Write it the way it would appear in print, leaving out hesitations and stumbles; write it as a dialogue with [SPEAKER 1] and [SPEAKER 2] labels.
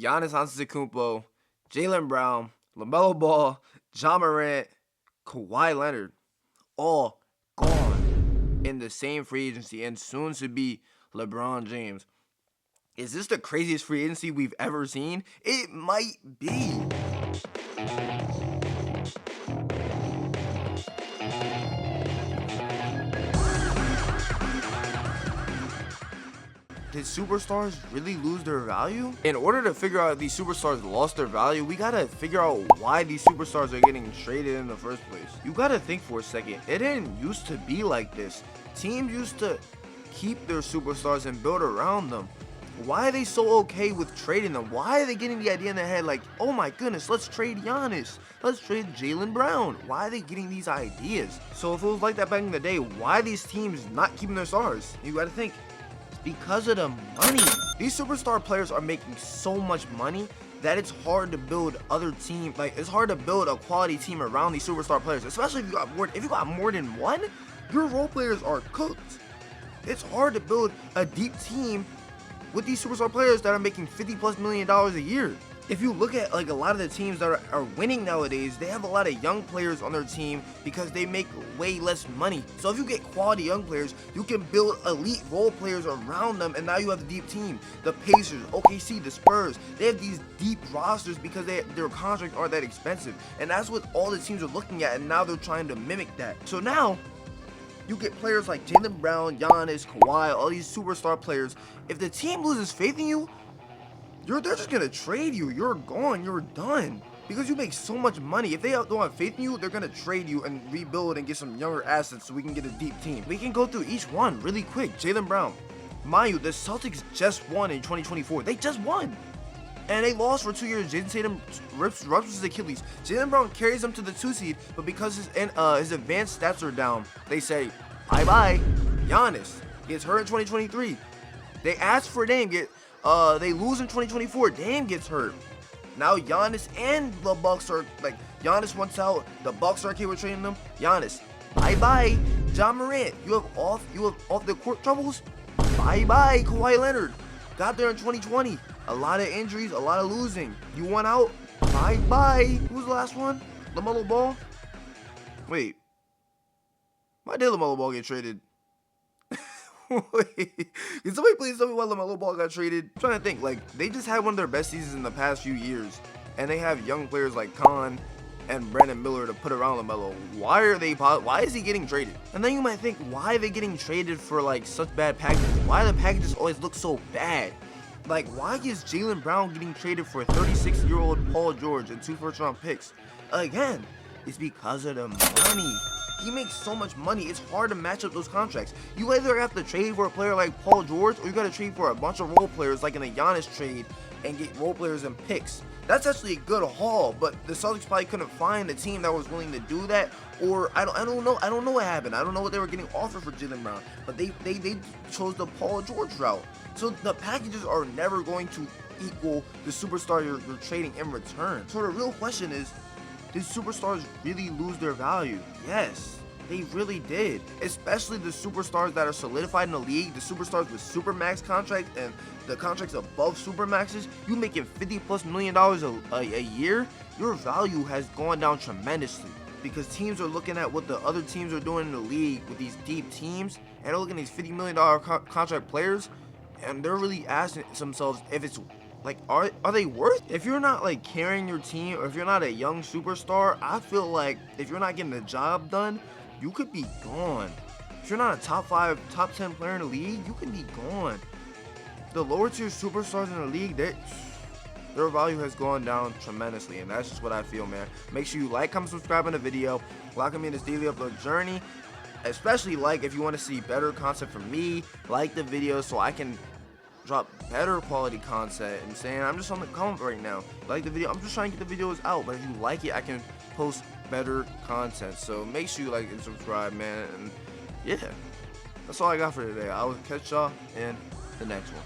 [SPEAKER 1] Giannis Antetokounmpo, Jaylen Brown, LaMelo Ball, Ja Morant, Kawhi Leonard, all gone in the same free agency, and soon to be LeBron James. Is this the craziest free agency we've ever seen? It might be. Did superstars really lose their value? In order to figure out if these superstars lost their value, we gotta figure out why these superstars are getting traded in the first place. You gotta think for a second. It didn't used to be like this. Teams used to keep their superstars and build around them. Why are they so okay with trading them? Why are they getting the idea in their head like, oh my goodness, let's trade Giannis, let's trade Jaylen Brown? Why are they getting these ideas? So if it was like that back in the day, why are these teams not keeping their stars? You gotta think. Because of the money. These superstar players are making so much money that it's hard to build other team. Like, it's hard to build a quality team around these superstar players, especially if you got more than one. Your role players are cooked. It's hard to build a deep team with these superstar players that are making $50+ million a year. If you look at like a lot of the teams that are winning nowadays, they have a lot of young players on their team because they make way less money. So if you get quality young players, you can build elite role players around them, and now you have a deep team. The Pacers, OKC, the Spurs, they have these deep rosters because their contracts aren't that expensive. And that's what all the teams are looking at, and now they're trying to mimic that. So now you get players like Jaylen Brown, Giannis, Kawhi, all these superstar players. If the team loses faith in you, they're just gonna trade you. You're gone. You're done. Because you make so much money. If they don't have faith in you, they're gonna trade you and rebuild and get some younger assets so we can get a deep team. We can go through each one really quick. Jaylen Brown. Mind you, the Celtics just won in 2024. They just won. And they lost for 2 years. Jason Tatum ruptures his Achilles. Jaylen Brown carries them to the 2 seed, but because his advanced stats are down, they say bye-bye. Giannis gets hurt in 2023. They asked for Dame, they lose in 2024. Dame gets hurt. Now Giannis and the Bucks are like, Giannis wants out. The Bucks are okay with trading them. Giannis, bye-bye. Ja Morant, you have off the court troubles. Bye-bye. Kawhi Leonard got there in 2020. A lot of injuries, a lot of losing. You want out? Bye-bye. Who's the last one? LaMelo Ball? Wait. Why did LaMelo Ball get traded? Wait. Can somebody please tell me why LaMelo Ball got traded? I'm trying to think. Like, they just had one of their best seasons in the past few years. And they have young players like Khan and Brandon Miller to put around LaMelo. Why is he getting traded? And then you might think, why are they getting traded for like such bad packages? Why do the packages always look so bad? Like, why is Jaylen Brown getting traded for a 36-year-old Paul George and 2 first-round picks? Again, it's because of the money. He makes so much money, it's hard to match up those contracts. You either have to trade for a player like Paul George, or you got to trade for a bunch of role players like in a Giannis trade and get role players and picks. That's actually a good haul, but the Celtics probably couldn't find a team that was willing to do that, or I don't know what happened. I don't know what they were getting offered for Jaylen Brown, but they chose the Paul George route. So the packages are never going to equal the superstar you're trading in return. So the real question is, did superstars really lose their value? Yes, they really did. Especially the superstars that are solidified in the league, the superstars with supermax contracts and the contracts above supermaxes. You making $50+ million a year, your value has gone down tremendously. Because teams are looking at what the other teams are doing in the league with these deep teams, and they're looking at these $50 million contract players, and they're really asking themselves if it's like, are they worth? If you're not like carrying your team, or if you're not a young superstar, I feel like if you're not getting the job done, you could be gone. If you're not a top 5, top 10 player in the league, you can be gone. The lower tier superstars in the league, their value has gone down tremendously, and that's just what I feel, man. Make sure you like, comment, subscribe on the video. Lock me in this daily upload journey. Especially like if you want to see better content from me. Like the video so I can drop better quality content. And saying I'm just on the comment right now. Like the video, I'm just trying to get the videos out, but if you like it, I can post better content. So make sure you like and subscribe, man. And yeah, that's all I got for today. I will catch y'all in the next one.